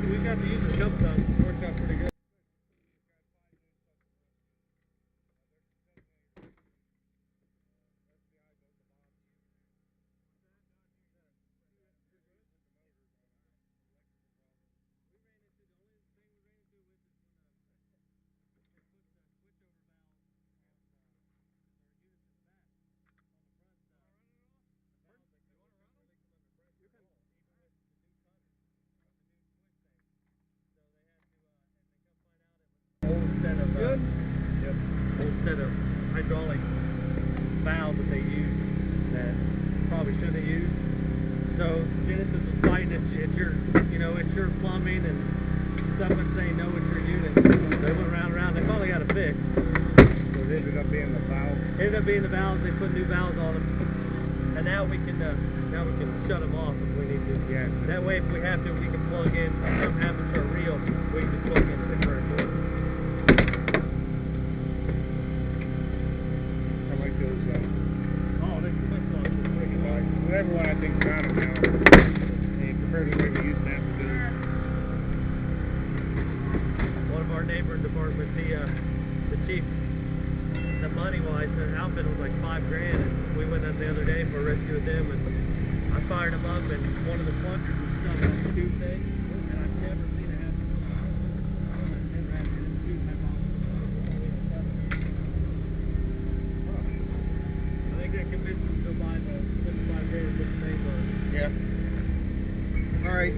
we got to use it a couple times. It worked out pretty good. Old set of hydraulic valves that they use that probably shouldn't have used. So Genesis was fighting it's your, it's your plumbing and stuff, and saying no, it's your unit. They went round and round. They finally got it fixed. So it ended up being the valve. It ended up being the valves. They put new valves on them, and now we can shut them off if we need to. Yeah. That way, if we have to, we can plug in. If something happens to a reel, we can just plug in the current cord. Everyone I think got them now, and compared to what we used to have to do. One of our neighboring departments, the chief, the money-wise, the outfit was like $5 grand, and we went in the other day for a rescue with them, and I fired him up, and one of the plungers was stuck on the tube thing, and I've never seen it happen. I think that convinced him to go buy the $5 grand and put the names on it. Yeah. Alright.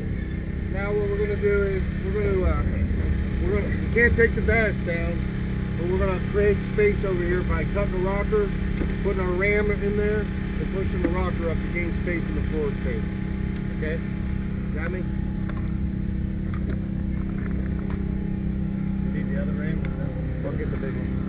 Now what we're gonna do is we can't take the bass down, but we're gonna create space over here by cutting the rocker, putting our ram in there, and pushing the rocker up to gain space in the floor space. Okay? Got me? You need the other ram? I'll get the big one.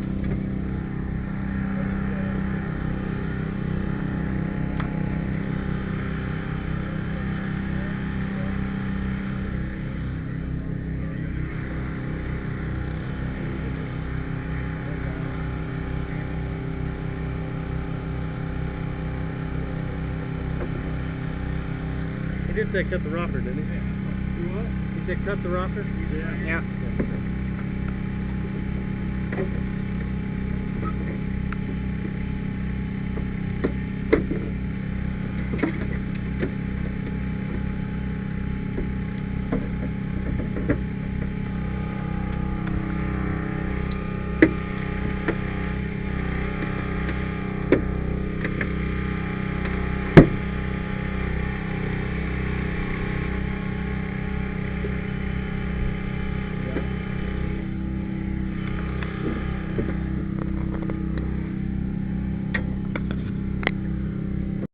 He did say cut the rocker, didn't he? You what? He said cut the rocker? Yeah.